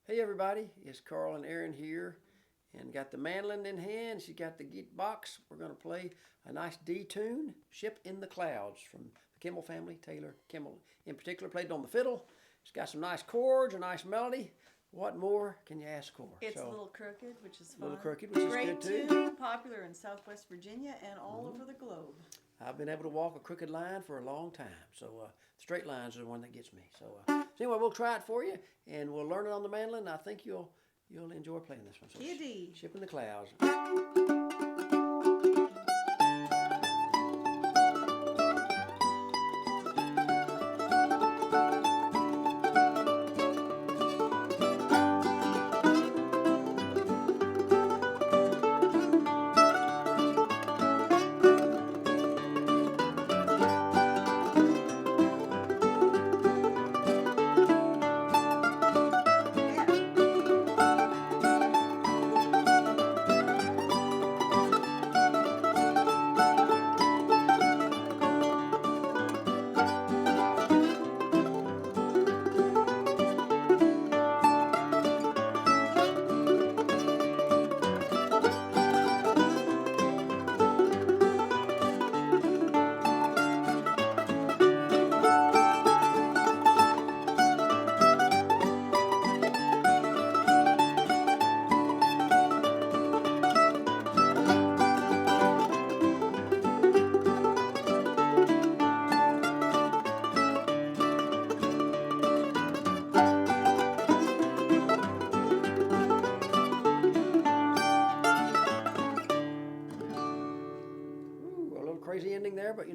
Hey everybody, it's Carl and Erynn here, and got the mandolin in hand. She got the git box. We're going to play a nice D tune, "Ship in the Clouds" from the Kimble family. Taylor Kimble, in particular, played it on the fiddle. It's got some nice chords, a nice melody. What more can you ask for? It's a little crooked, which is fun. A little crooked, which is Great good too. tune, popular in Southwest Virginia and all over the globe. I've been able to walk a crooked line for a long time, so straight lines are the one that gets me. So anyway, we'll try it for you, and we'll learn it on the mandolin. I think you'll enjoy playing this one. So Giddy. "Ship in the Clouds." Crazy ending there, but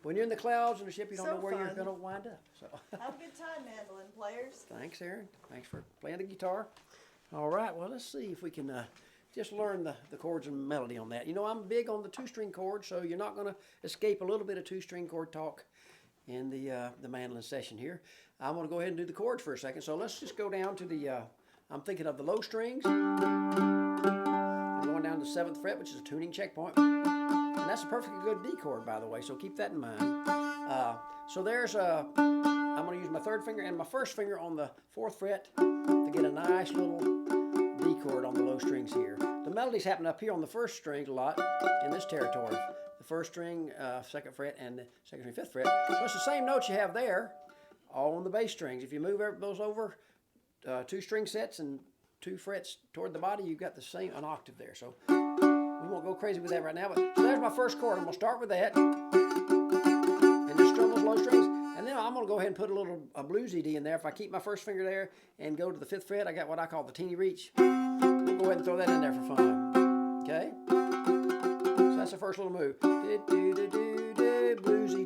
when you're in the clouds in a ship, you don't know where you're going to wind up. So Have a good time, mandolin players. Thanks, Erynn. Thanks for playing the guitar. All right, well, let's see if we can just learn the chords and melody on that. You know, I'm big on the two-string chord, so you're not going to escape a little bit of two-string chord talk in the mandolin session here. I'm going to go ahead and do the chords for a second. So let's just go down to the, I'm thinking of the low strings. I'm going down to the 7th fret, which is a tuning checkpoint. And that's a perfectly good D chord, by the way, so keep that in mind. So there's I'm going to use my 3rd finger and my 1st finger on the 4th fret to get a nice little D chord on the low strings here. The melodies happen up here on the 1st string a lot in this territory. The 1st string, 2nd fret, and the 2nd string, 5th fret. So it's the same notes you have there, all on the bass strings. If you move those over 2 string sets and 2 frets toward the body, you've got the same, an octave there. So we won't go crazy with that right now, but so there's my 1st chord. I'm going to start with that and just strum those low strings, and then I'm going to go ahead and put a bluesy D in there. If I keep my 1st finger there and go to the 5th fret, I got what I call the teeny reach. We'll go ahead and throw that in there for fun. Okay? So that's the first little move. Bluesy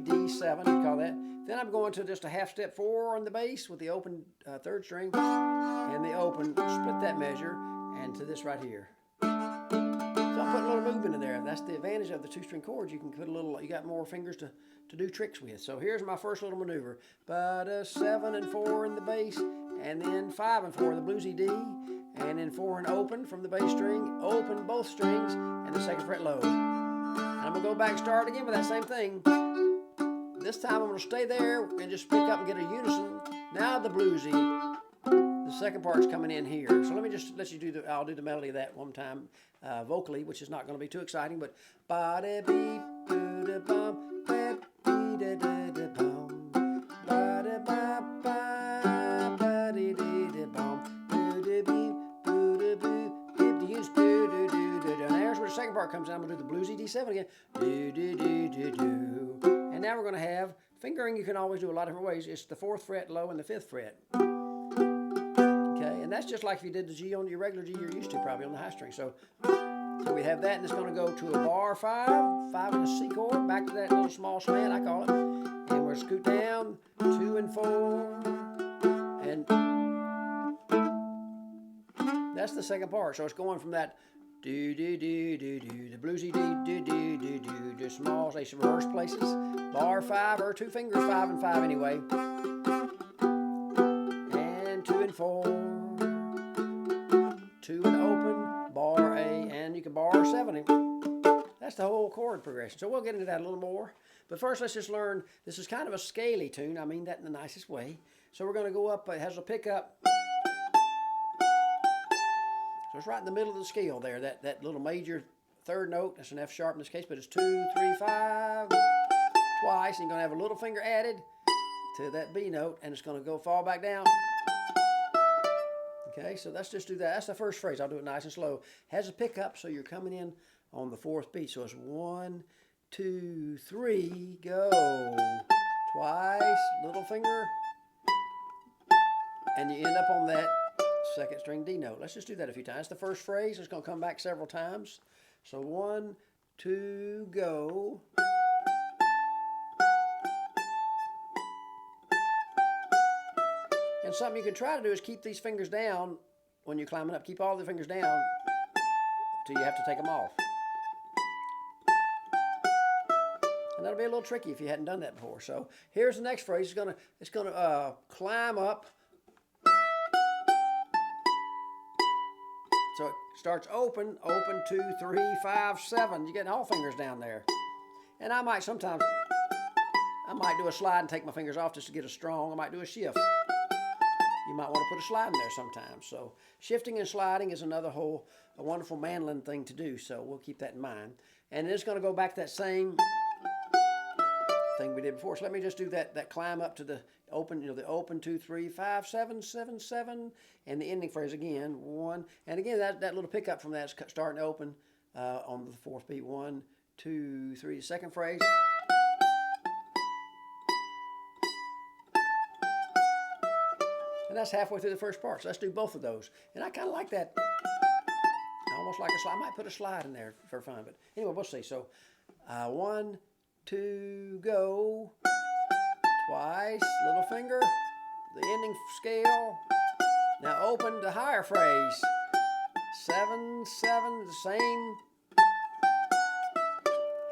D7, you call that. Then I'm going to just a half step 4 on the bass with the open 3rd string and the open, split that measure, and to this right here. So I'm putting a little movement in there. That's the advantage of the 2-string chords. You can put a little, you got more fingers to do tricks with. So here's my first little maneuver. But 7 and 4 in the bass, and then 5 and 4 in the bluesy D, and then 4 and open from the bass string, open both strings, and the 2nd fret low. And I'm going to go back and start again with that same thing. This time I'm going to stay there and just pick up and get a unison. Now the bluesy. The second part's coming in here. So let me just let you do I'll do the melody of that one time vocally, which is not going to be too exciting, but ba-da-beep, boo-da-bum, ba-dee-da-da-da-bum, ba-da-ba-ba, ba-dee-dee-da-bum, boo-da-beep, boo-da-boo, dip-de-use-doo-doo-doo-doo. And there's where the second part comes in. I'm going to do the bluesy D7 again. Do-do-do-do-do. And now we're going to have, fingering you can always do a lot of different ways. It's the 4th fret low and the 5th fret. And that's just like if you did the G on your regular G you're used to probably on the high string. So we have that, and it's going to go to a bar 5, 5 in a C chord, back to that little small slant, I call it. And we'll scoot down 2 and 4, and that's the second part. So it's going from that do do do do do, the bluesy do do do do do, the small, say some reverse places, bar 5 or 2 fingers, 5 and 5 anyway, and 2 and 4, 2 and open, bar A, and you can bar 7. That's the whole chord progression. So we'll get into that a little more. But first, let's just learn, this is kind of a scaly tune. I mean that in the nicest way. So we're going to go up, it has a pickup, So it's right in the middle of the scale there, that little major third note. That's an F sharp in this case, but it's 2, 3, 5 twice. And you're going to have a little finger added to that B note, and it's going to go fall back down. Okay, so let's just do that. That's the first phrase. I'll do it nice and slow. Has a pickup, so you're coming in on the fourth beat. So it's 1, 2, 3, go. Twice, little finger, and you end up on that second string D note. Let's just do that a few times. That's the first phrase. It's going to come back several times. So 1, 2, go. And something you can try to do is keep these fingers down when you're climbing up. Keep all the fingers down till you have to take them off. And that'll be a little tricky if you hadn't done that before. So here's the next phrase. It's gonna climb up. So it starts open, 2, 3, 5, 7. You're getting all fingers down there. And I might sometimes, do a slide and take my fingers off just to get a strong. I might do a shift. You might want to put a slide in there sometimes. So shifting and sliding is a wonderful mandolin thing to do. So we'll keep that in mind. And it's going to go back to that same thing we did before. So let me just do that climb up to the open, the open 2, 3, 5, 7, 7, 7, and the ending phrase again, 1. And again, that little pickup from that's starting to open on the fourth beat. 1, 2, 3. The second phrase. And that's halfway through the first part. So let's do both of those. And I kind of like that. Almost like a slide. I might put a slide in there for fun. But anyway, we'll see. So 1, 2, go. Twice, little finger. The ending scale. Now open the higher phrase. 7, 7, the same.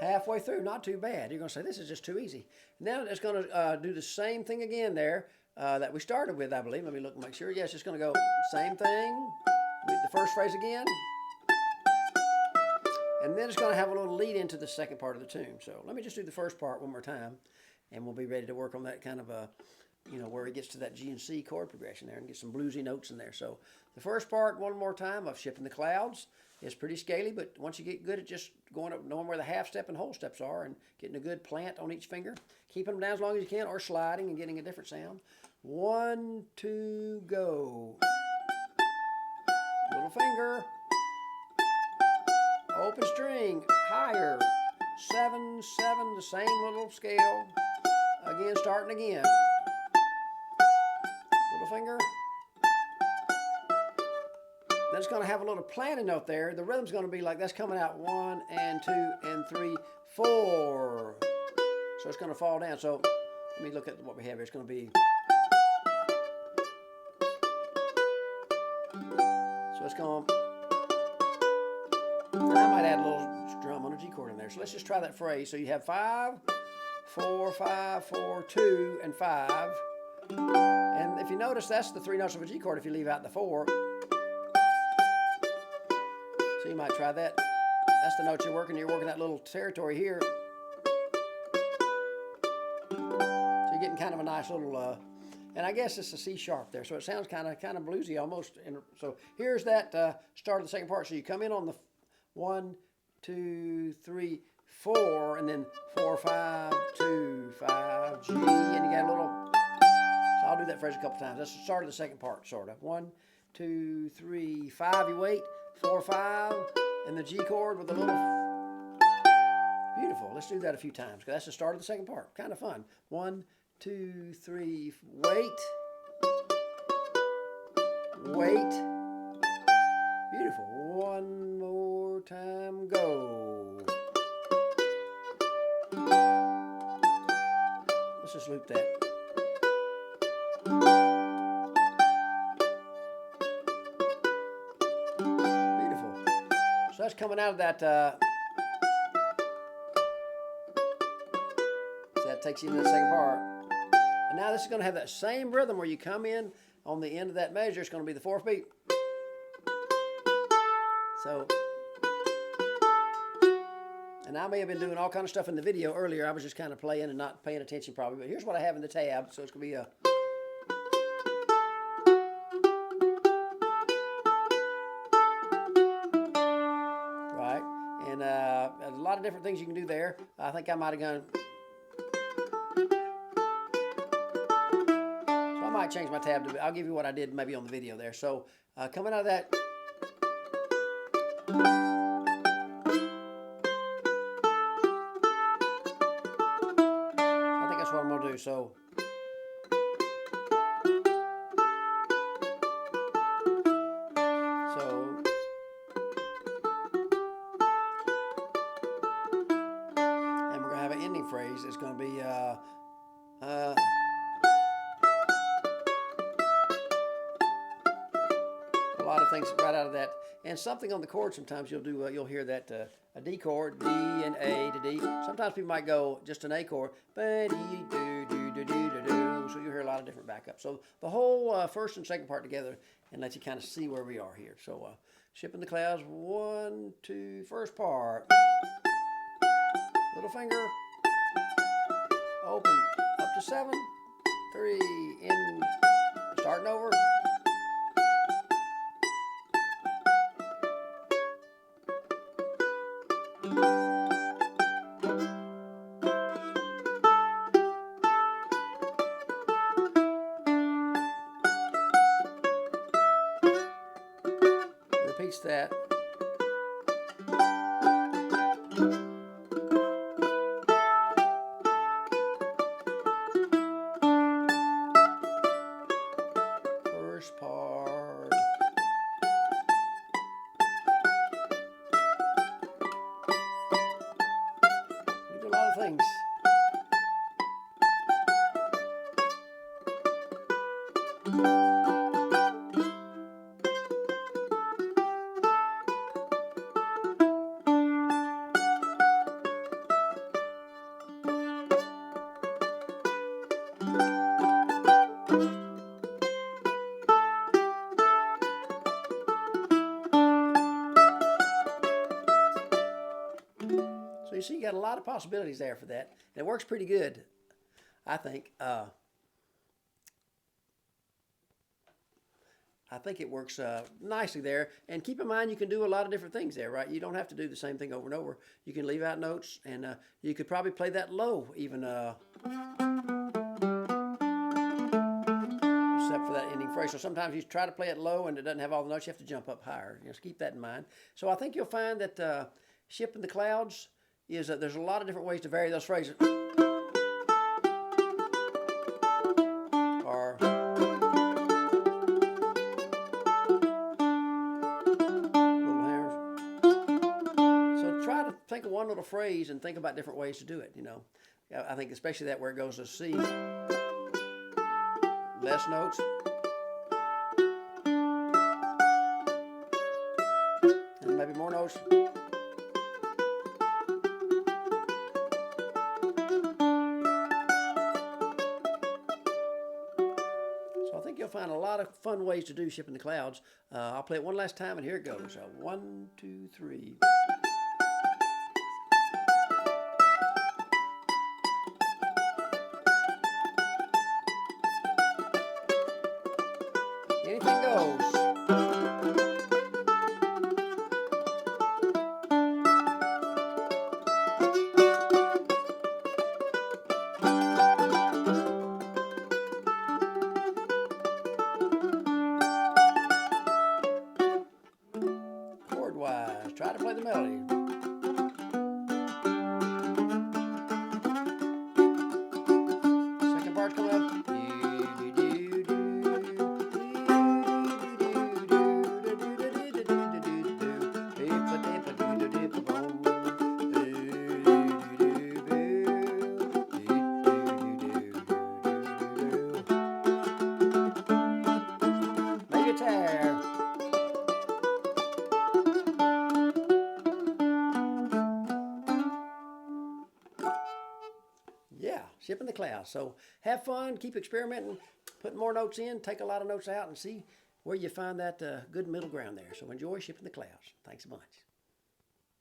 Halfway through, not too bad. You're going to say, this is just too easy. Now it's going to do the same thing again there. That we started with, I believe. Let me look and make sure. Yes, it's going to go same thing. The first phrase again. And then it's going to have a little lead into the second part of the tune. So let me just do the first part one more time, and we'll be ready to work on that kind of where it gets to that G and C chord progression there and get some bluesy notes in there. So the first part one more time of Shipping the Clouds is pretty scaly, but once you get good at just going up, knowing where the half step and whole steps are and getting a good plant on each finger, keeping them down as long as you can or sliding and getting a different sound. 1, 2, go. Little finger. Open string, higher. 7, 7, the same little scale. Again, starting again. Little finger. Then it's going to have a little planting note there. The rhythm's going to be like that's coming out 1 and 2 and 3, 4. So it's going to fall down. So let me look at what we have here. It's going to be. So it's going. And I might add a little drum on a G chord in there. So let's just try that phrase. So you have 5, 4, 5, 4, 2, and 5. And if you notice, that's the 3 notes of a G chord if you leave out the 4. So you might try that. That's the note you're working. You're working that little territory here. So you're getting kind of a nice little, and I guess it's a C sharp there. So it sounds kind of bluesy almost. And so here's that start of the second part. So you come in on the 1, 2, 3, 4, and then 4, 5, 2, 5, G, and you got a little. So I'll do that phrase a couple times. That's the start of the second part, sort of. 1, 2, 3, 5. You wait. 4, 5, and the G chord with a little. Beautiful. Let's do that a few times because that's the start of the second part. Kind of fun. 1, 2, 3. Wait. Wait. Beautiful. One more time. Go. Let's just loop that. So that's coming out of that. So that takes you into the second part. And now this is going to have that same rhythm where you come in on the end of that measure. It's going to be the fourth beat. So, and I may have been doing all kind of stuff in the video earlier. I was just kind of playing and not paying attention probably. But here's what I have in the tab. So it's going to be a. of different things you can do there. I think I might have gone. So I might change my tab to. I'll give you what I did maybe on the video there. So coming out of that. I think that's what I'm gonna do. So. Ending phrase is going to be a lot of things right out of that, and something on the chord. Sometimes you'll do you'll hear that a D chord, D and A to D. Sometimes people might go just an A chord, so you hear a lot of different backups. So the whole first and second part together, and let you kind of see where we are here. So Ship in the Clouds, 1, 2, first part, little finger. Open up to 7, 3, in, starting over. Repeats that. Part. We do a lot of things. So you see, you got a lot of possibilities there for that. And it works pretty good, I think. I think it works nicely there. And keep in mind, you can do a lot of different things there, right? You don't have to do the same thing over and over. You can leave out notes, and you could probably play that low even, except for that ending phrase. So sometimes you try to play it low and it doesn't have all the notes. You have to jump up higher. Just keep that in mind. So I think you'll find that Ship in the Clouds is there's a lot of different ways to vary those phrases. Or little hairs. So try to think of one little phrase and think about different ways to do it, you know. I think especially that where it goes to C. Less notes. And maybe more notes. You'll find a lot of fun ways to do Ship in the Clouds. I'll play it one last time, and here it goes. 1, 2, 3. Anything goes. Chord-wise, try to play the melody. Second part's coming up. Make a tear. Yeah, Ship in the Clouds. So have fun, keep experimenting, put more notes in, take a lot of notes out, and see where you find that good middle ground there. So enjoy Ship in the Clouds. Thanks a bunch.